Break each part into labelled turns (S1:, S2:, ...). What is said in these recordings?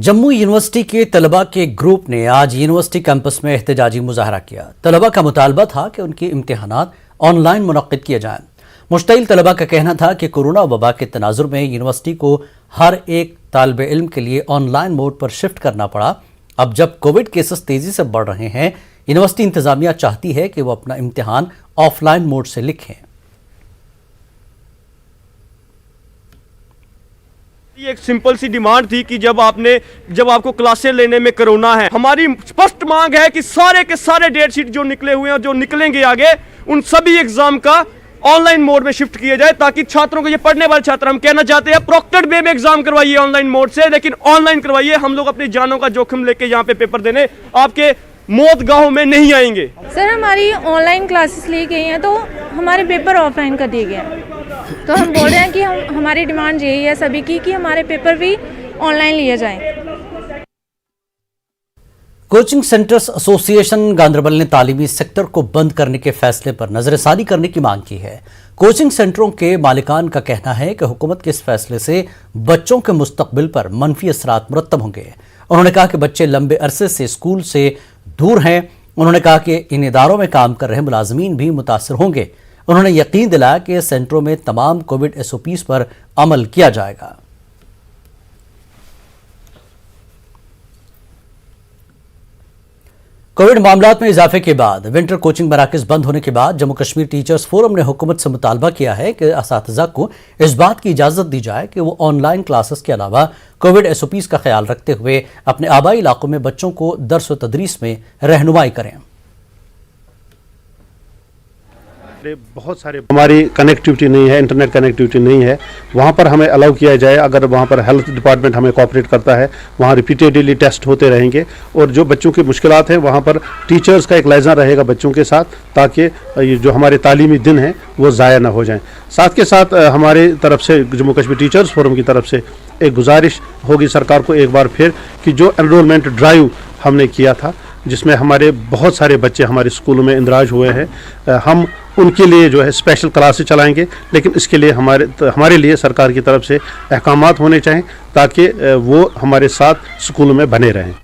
S1: Jammu university के तलबा के ग्रुप ने आज यूनिवर्सिटी कैंपस में एहतजाजी मुजाहरा किया। तलबा का मुतालबा था कि उनके इम्तिहानात ऑनलाइन मुनक्किद किए जाएं। मुश्तइल तलबा का कहना था कि कोरोना वबा के तनाजुर में यूनिवर्सिटी को हर एक तालिब इल्म के लिए ऑनलाइन मोड पर शिफ्ट करना पड़ा। अब जब कोविड केसेस तेजी से बढ़ रहे हैं, यूनिवर्सिटी इंतजामिया चाहती है कि वो अपना इम्तिहान ऑफलाइन मोड से लिखें।
S2: एक सिंपल सी डिमांड थी कि जब आपको क्लासें लेने में कोरोना है, हमारी स्पष्ट मांग है कि सारे के सारे डेट शीट जो निकले हुए हैं और जो निकलेंगे आगे, उन सभी एग्जाम का ऑनलाइन मोड में शिफ्ट किया जाए, ताकि छात्रों को, ये पढ़ने वाले छात्र, हम कहना चाहते हैं प्रोक्टेड वे में एग्जाम करवाइए ऑनलाइन मोड से, लेकिन ऑनलाइन करवाइए। हम लोग अपनी जानों का जोखिम लेके यहाँ पे पेपर देने आपके मौत गाहों में नहीं आएंगे।
S3: सर, हमारी ऑनलाइन क्लासेस ली गई हैं तो हमारे पेपर ऑफलाइन कर दिए गए हैं, तो हम बोल रहे हैं कि हमारी डिमांड यही है सभी की कि हमारे पेपर भी ऑनलाइन लिए जाएं।
S1: कोचिंग सेंटर्स एसोसिएशन गांधरबल ने तालीमी सेक्टर को बंद करने के फैसले पर नजरसानी करने की मांग की है। कोचिंग सेंटरों के मालिकान का कहना है कि हुकूमत के इस फैसले से बच्चों के मुस्तकबिल पर मनफी असरात मुरत्तब होंगे। उन्होंने कहा कि बच्चे लंबे अरसे से स्कूल से दूर हैं। उन्होंने कहा कि इन इदारों में काम कर रहे मुलाजमीन भी मुतासर होंगे। उन्होंने यकीन दिलाया कि सेंटरों में तमाम कोविड एसओपीज पर अमल किया जाएगा। कोविड मामलात में इजाफे के बाद विंटर कोचिंग मराकज बंद होने के बाद जम्मू कश्मीर टीचर्स फोरम ने हुकूमत से मुतालबा किया है कि असातिज़ा को इस बात की इजाज़त दी जाए कि वो ऑनलाइन क्लासेस के अलावा कोविड एसओपीज का ख्याल रखते हुए अपने आबाई इलाकों में बच्चों को दर्स व तदरीस में रहनुमाई करें।
S4: बहुत सारे हमारी कनेक्टिविटी नहीं है, इंटरनेट कनेक्टिविटी नहीं है, वहाँ पर हमें अलाउ किया जाए। अगर वहाँ पर हेल्थ डिपार्टमेंट हमें कोऑपरेट करता है, वहाँ रिपीटेडली टेस्ट होते रहेंगे और जो बच्चों की मुश्किलात हैं वहाँ पर टीचर्स का एक लाइजा रहेगा बच्चों के साथ, ताकि ये जो हमारे तालीमी दिन हैं वो ज़ाया ना हो जाएं। साथ के साथ हमारे तरफ से जम्मू कश्मीर टीचर्स फोरम की तरफ से एक गुजारिश होगी सरकार को एक बार फिर कि जो एनरोलमेंट ड्राइव हमने किया था, जिसमें हमारे बहुत सारे बच्चे हमारे स्कूलों में इंदराज हुए हैं, हम उनके लिए जो है स्पेशल क्लासेस चलाएंगे, लेकिन इसके लिए हमारे लिए सरकार की तरफ से अहकामात होने चाहिए ताकि वो हमारे साथ स्कूलों में बने रहें।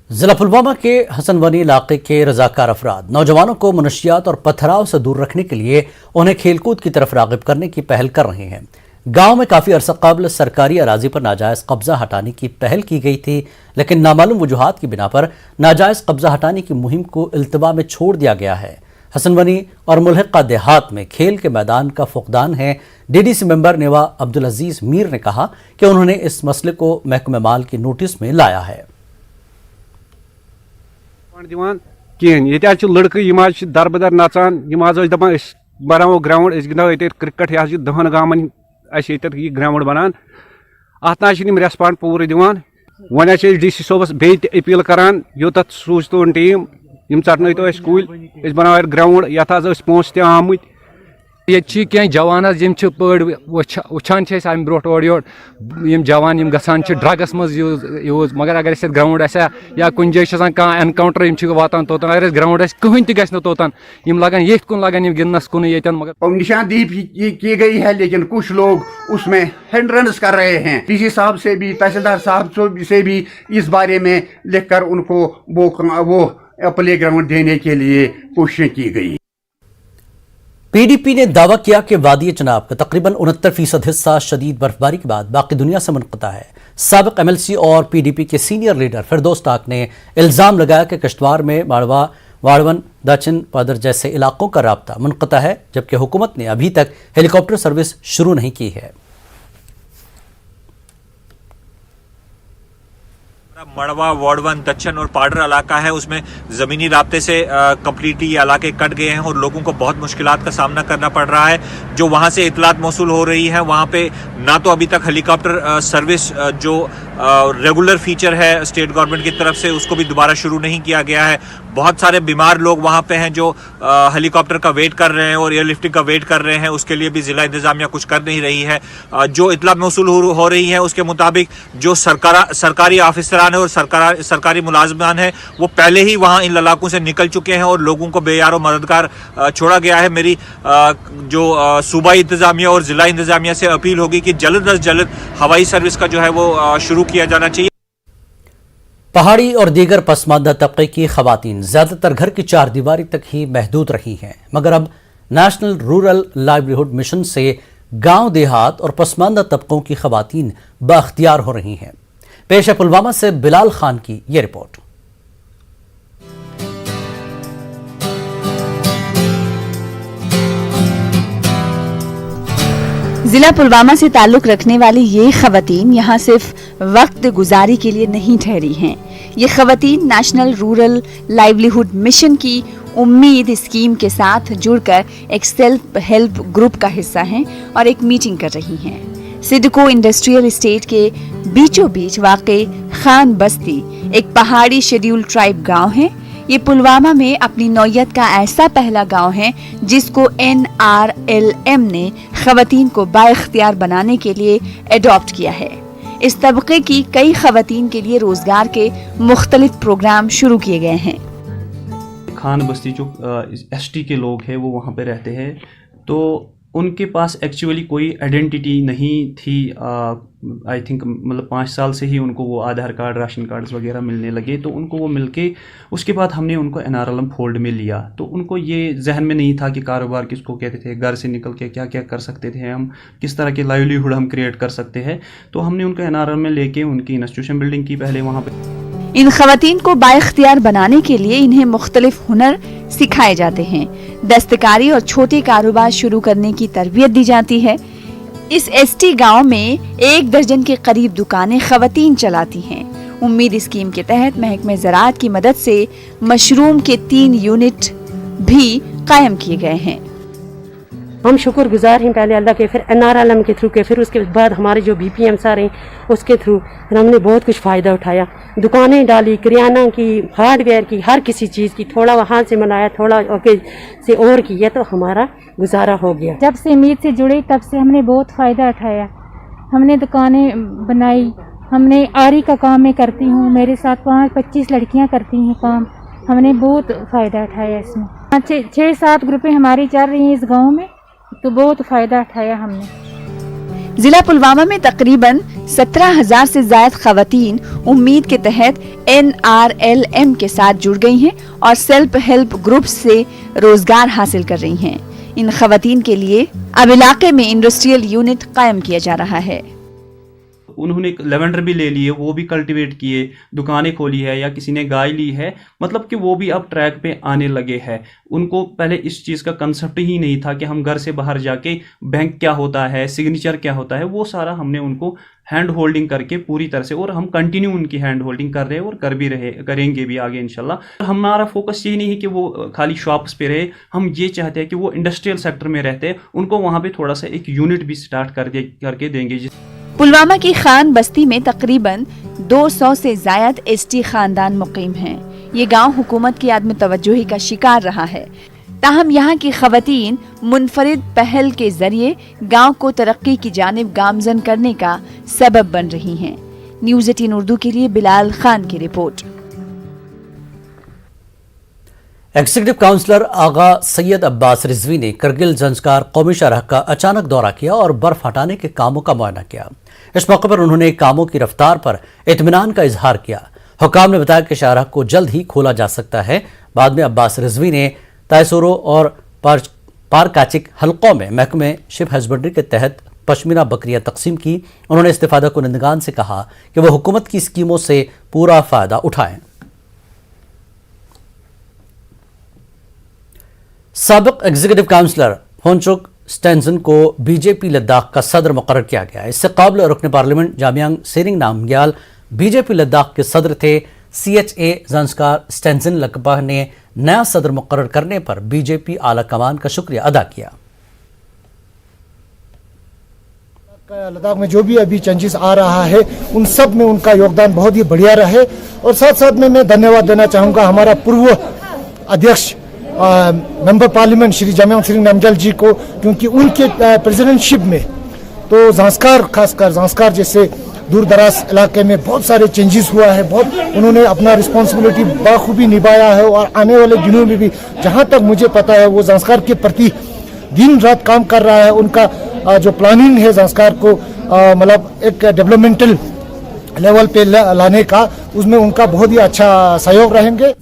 S1: जिला पुलवामा के हसनवनी इलाके के रजाकार अफराद नौजवानों को मनशियात और पथराव से दूर रखने के लिए उन्हें खेलकूद की तरफ रागिब करने की पहल कर रहे हैं। गांव में काफी अरसा कबल सरकारी अराजी पर नाजायज कब्जा हटाने की पहल की गई थी, लेकिन नामालूम वजूहात की बिना पर नाजायज कब्जा हटाने की मुहिम को इल्तवा में छोड़ दिया गया है। हसनवनी और मुल्हिका देहात में खेल के मैदान का फुकदान है। डीडीसी मेंबर नेवा अब्दुल अजीज मीर ने कहा कि उन्होंने इस मसले को महकमे माल की नोटिस में लाया है।
S5: लड़के दरबदर नचान दपान बनाओ ग्राउंड गिंदो क्रिकेट यह 10 गामन ग्राउंड बनान अत रेस्पॉन्ड पूरे दिवान। वन डीसी सोबस बे अपील करान योत सूचतोन टीम यम चटन स्कूल बनाओ ग्राउंड यथ पोस त आमुत
S6: ये जवान वुचान अम ब्रो ओर योर जवान गसान ड्रग्स मज यूज, मगर अगर ग्राउंड या कुछ जाए कह एनकाउंटर वातान तोतन, अगर ग्राउंड कहीं तक तोतन लगान ये लगान गिंदनस कुन ये, मगर
S7: निशानदेही की गई है, लेकिन कुछ लोग उसमें हिंड्रेंस कर रहे हैं। डीसी साहब से भी, तहसीलदार साहब से भी इस बारे में लिखकर उनको वो प्ले ग्राउंड देने के लिए कोशिशें की गई।
S1: पीडीपी ने दावा किया कि वादी चनाब का तकरीबन 69% हिस्सा शदीद बर्फबारी के बाद बाकी दुनिया से मुनक़ता है। साबिक़ एमएलसी और पीडीपी के सीनियर लीडर फिरदौस ताक ने इल्ज़ाम लगाया कि किश्तवाड़ में वाड़वन, दचिन, पादर जैसे इलाकों का राब्ता मुनक़ता है, जबकि हुकूमत ने अभी तक हेलीकॉप्टर सर्विस शुरू नहीं की है।
S8: मड़वा, वाड़वन, दच्चन और पाडर इलाका है, उसमें ज़मीनी राब्ते से कम्प्लीटली ये इलाके कट गए हैं और लोगों को बहुत मुश्किलात का सामना करना पड़ रहा है। जो वहाँ से इतलात मौसूल हो रही है, वहाँ पे ना तो अभी तक हेलीकॉप्टर सर्विस जो रेगुलर फीचर है स्टेट गवर्नमेंट की तरफ से, उसको भी दोबारा शुरू नहीं किया गया है। बहुत सारे बीमार लोग वहाँ पे हैं जो हेलीकॉप्टर का वेट कर रहे हैं और एयरलिफ्टिंग का वेट कर रहे हैं, उसके लिए भी ज़िला इंतज़ामिया कुछ कर नहीं रही है। जो इतला मौसूल हो रही है उसके मुताबिक जो सरकारी ऑफिसरान है और सरकारी मुलाजमान है वो पहले ही वहाँ इन इलाकों से निकल चुके हैं और लोगों को बेयार और मददगार छोड़ा गया है। मेरी जो सूबाई इंतज़ामिया और ज़िला इंतज़ामिया से अपील होगी कि जल्द अज जल्द हवाई सर्विस का जो है वो शुरू किया जाना चाहिए।
S1: पहाड़ी और दीगर पसमानदा तबके की खवातीन ज़्यादातर घर की चार दीवारी तक ही महदूद रही हैं, मगर अब नेशनल रूरल लाइवलीहुड मिशन से गांव देहात और पसमानदा तबकों की खवातीन बाख्तियार हो रही हैं। पेश है पुलवामा से बिलाल खान की ये रिपोर्ट।
S9: जिला पुलवामा से ताल्लुक रखने वाली ये खवातीन यहाँ सिर्फ वक्त गुजारी के लिए नहीं ठहरी हैं। ये खवातीन नेशनल रूरल लाइवलीहुड मिशन की उम्मीद स्कीम के साथ जुड़कर एक सेल्फ हेल्प ग्रुप का हिस्सा हैं और एक मीटिंग कर रही हैं। सिडको इंडस्ट्रियल एस्टेट के बीचों बीच वाक़ई खान बस्ती एक पहाड़ी शेड्यूल ट्राइब गांव है। ये पुलवामा में अपनी नौयत का ऐसा पहला गांव है जिसको NRLM ने खवातीन को बाइख्तियार बनाने के लिए एडॉप्ट किया है। इस तबके की कई खवातीन के लिए रोजगार के मुख्तलिफ प्रोग्राम शुरू किए गए हैं।
S10: खान बस्ती जो ST के लोग हैं वो वहाँ पे रहते हैं, तो उनके पास एक्चुअली कोई आइडेंटिटी नहीं थी। आई थिंक मतलब 5 साल से ही उनको वो आधार कार्ड, राशन कार्ड्स वगैरह मिलने लगे, तो उनको वो मिलके उसके बाद हमने उनको NRLM फोल्ड में लिया। तो उनको ये जहन में नहीं था कि कारोबार किसको कहते थे, घर से निकल के क्या क्या कर सकते थे हम, किस तरह के लाइवलीहुड हम क्रिएट कर सकते हैं। तो हमने उनको NRLM में लेके उनकी इंस्टीट्यूशन बिल्डिंग की पहले वहाँ पे।
S9: इन खवातीन को बाइख्तियार बनाने के लिए इन्हें मुख्तलिफ हुनर सिखाए जाते हैं। दस्तकारी और छोटे कारोबार शुरू करने की तरबियत दी जाती है। इस ST गांव में 1 दर्जन के करीब दुकानें खवातीन चलाती हैं। उम्मीद स्कीम के तहत महकमे ज़राअत की मदद से मशरूम के 3 यूनिट भी कायम किए गए हैं।
S11: हम शुक्रगुजार हैं पहले अल्लाह के, फिर NRLM के थ्रू के, फिर उसके बाद हमारे जो BPM आ रहे हैं उसके थ्रू हमने बहुत कुछ फ़ायदा उठाया। दुकानें डाली, किराना की, हार्डवेयर की, हर किसी चीज़ की, थोड़ा वहाँ से मनाया, थोड़ा से और किया, तो हमारा गुजारा हो गया।
S3: जब से मीत से जुड़े तब से हमने बहुत फ़ायदा उठाया। हमने दुकानें बनाई, हमने आरी का काम मैं करती हूँ, मेरे साथ 25 लड़कियाँ करती हैं काम। हमने बहुत फ़ायदा उठाया इसमें। 6-7 ग्रुपें हमारी चल रही हैं इस गाँव में, तो बहुत फ़ायदा उठाया हमने।
S9: जिला पुलवामा में तकरीबन 17,000 से ज्यादा खवातीन उम्मीद के तहत NRLM के साथ जुड़ गई हैं और सेल्फ हेल्प ग्रुप से रोजगार हासिल कर रही हैं। इन खवातीन के लिए अब इलाके में इंडस्ट्रियल यूनिट कायम किया जा रहा है।
S10: उन्होंने लेवेंडर भी ले लिए, वो भी कल्टीवेट किए, दुकानें खोली है, या किसी ने गाय ली है, मतलब कि वो भी अब ट्रैक पे आने लगे हैं। उनको पहले इस चीज़ का कंसेप्ट ही नहीं था कि हम घर से बाहर जाके बैंक क्या होता है, सिग्नेचर क्या होता है, वो सारा हमने उनको हैंड होल्डिंग करके पूरी तरह से, और हम कंटिन्यू उनकी हैंड होल्डिंग कर रहे हैं और कर भी रहे, करेंगे भी आगे इंशाल्लाह। हमारा फोकस ये नहीं है कि वो खाली शॉप्स पे रहे, हम ये चाहते हैं कि वो इंडस्ट्रियल सेक्टर में रहते हैं, उनको वहाँ पे थोड़ा सा एक यूनिट भी स्टार्ट करके देंगे।
S9: पुलवामा की खान बस्ती में तकरीबन 200 से ज्यादा ST खानदान मुकीम हैं। ये गांव हुकूमत की आदम तवज्जोही का शिकार रहा है, ताहम यहाँ की खवातीन मुनफरिद पहल के जरिए गांव को तरक्की की जानिब गामजन करने का सबब बन रही हैं। न्यूज़ 18 उर्दू के लिए बिलाल खान की रिपोर्ट।
S1: एग्जीक्यूटिव काउंसलर आगा सैयद अब्बास रिजवी ने करगिल जंस्कार कौमी शाहराह का अचानक दौरा किया और बर्फ हटाने के कामों का मुआयना किया। इस मौके पर उन्होंने कामों की रफ्तार पर इत्मीनान का इजहार किया। हुकाम ने बताया कि शाहराह को जल्द ही खोला जा सकता है। बाद में अब्बास रिजवी ने तायसोरो और पारकाचिक हलकों में महकमे शिप हस्बेंड्री के तहत पश्मीना बकरियां तकसीम की। उन्होंने इस्तिफादा कुनिंदगान से कहा कि वह हुकूमत की स्कीमों से पूरा फायदा उठाएं। साबिक एग्जीक्यूटिव काउंसलर होनचुक स्टेंसन को बीजेपी लद्दाख का सदर मुकर्रर किया गया। इससे काबिल रुकन पार्लियामेंट जामियांग सेरिंग नामग्याल बीजेपी लद्दाख के सदर थे। CHA जंस्कार स्टेंसन लकबा ने नया सदर मुकर्रर करने पर बीजेपी आला कमान का शुक्रिया अदा किया।
S12: लद्दाख में जो भी अभी चेंजेस आ रहा है उन सब में उनका योगदान बहुत ही बढ़िया रहे। और साथ साथ में मैं धन्यवाद देना चाहूँगा हमारा पूर्व अध्यक्ष मेंबर पार्लियामेंट श्री जमाल सिंह नमजल जी को, क्योंकि उनके प्रेसिडेंटशिप में तो ज़ांस्कार, खासकर ज़ांस्कार जैसे दूर दराज इलाके में बहुत सारे चेंजेस हुआ है। बहुत उन्होंने अपना रिस्पॉन्सिबिलिटी बाखूबी निभाया है और आने वाले दिनों में भी जहाँ तक मुझे पता है वो ज़ांस्कार के प्रति दिन रात काम कर रहा है। उनका जो प्लानिंग है ज़ांस्कार को मतलब एक डेवलपमेंटल लेवल पे लाने का, उसमें उनका बहुत ही अच्छा सहयोग रहेंगे।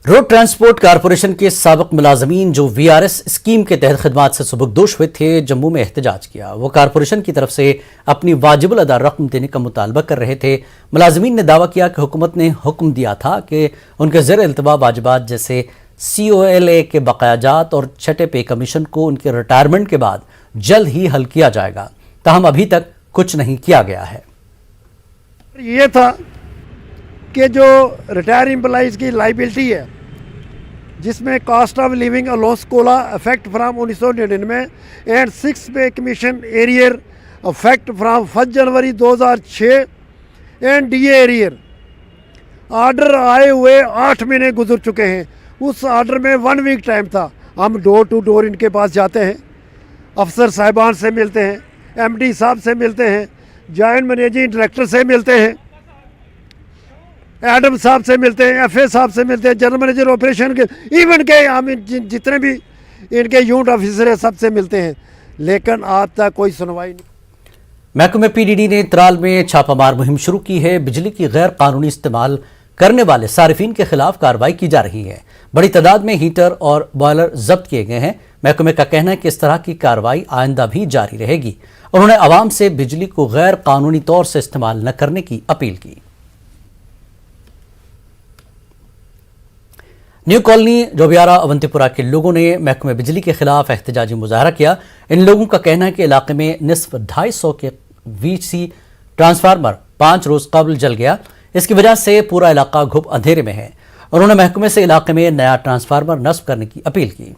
S1: रोड ट्रांसपोर्ट कारपोरेशन के साबिक मुलाजमीन जो VRS स्कीम के तहत खिदमात से सुबुकदोश हुए थे, जम्मू में एहतजाज किया। वो कारपोरेशन की तरफ से अपनी वाजिबुल अदा रकम देने का मुतालबा कर रहे थे। मुलाजमीन ने दावा किया कि हुकूमत ने हुक्म दिया था कि उनके ज़ेर इल्तवा वाजिबात जैसे COLA के बकायाजात और छठे पे कमीशन को उनके रिटायरमेंट के बाद जल्द ही हल किया जाएगा, ताहम अभी तक कुछ नहीं किया गया है।
S13: ये था कि जो रिटायर एम्प्लॉइज़ की लाइबिलिटी है, जिसमें cost of living allowance Cola effect from 1999 and 6 पे commission arrear effect from 1 January 2006 and DA arrear order आए हुए 8 महीने गुजर चुके हैं। उस आर्डर में 1 वीक टाइम था। हम डोर टू डोर इनके पास जाते हैं, अफसर साहिबान से मिलते हैं, MD साहब से मिलते हैं, जॉइंट मैनेजिंग डायरेक्टर से मिलते हैं, एडम साहब से मिलते हैं, FA साहब से मिलते हैं, जनरल मैनेजर ऑपरेशन के, इवन के हम जितने भी इनके यूनिट ऑफिसर हैं सबसे मिलते हैं, लेकिन आज तक कोई सुनवाई नहीं।
S1: महकमे PDD ने त्राल में छापामार मुहिम शुरू की है। बिजली की गैर कानूनी इस्तेमाल करने वाले सारिफिन के खिलाफ कार्रवाई की जा रही है। बड़ी तादाद में हीटर और बॉयलर जब्त किए गए हैं। महकमे का कहना है कि इस तरह की कार्रवाई आइंदा भी जारी रहेगी। उन्होंने आवाम से बिजली को गैर कानूनी तौर से इस्तेमाल न करने की अपील की। न्यू कॉलोनी जोबियारा अवंतीपुरा के लोगों ने महकमे बिजली के खिलाफ एहतजाजी मुजाहरा किया। इन लोगों का कहना है कि इलाके में निस्फ 250 के VC ट्रांसफार्मर 5 रोज कबल जल गया। इसकी वजह से पूरा इलाका घुप अंधेरे में है। उन्होंने महकमे से इलाके में नया ट्रांसफार्मर नस्ब करने की अपील की।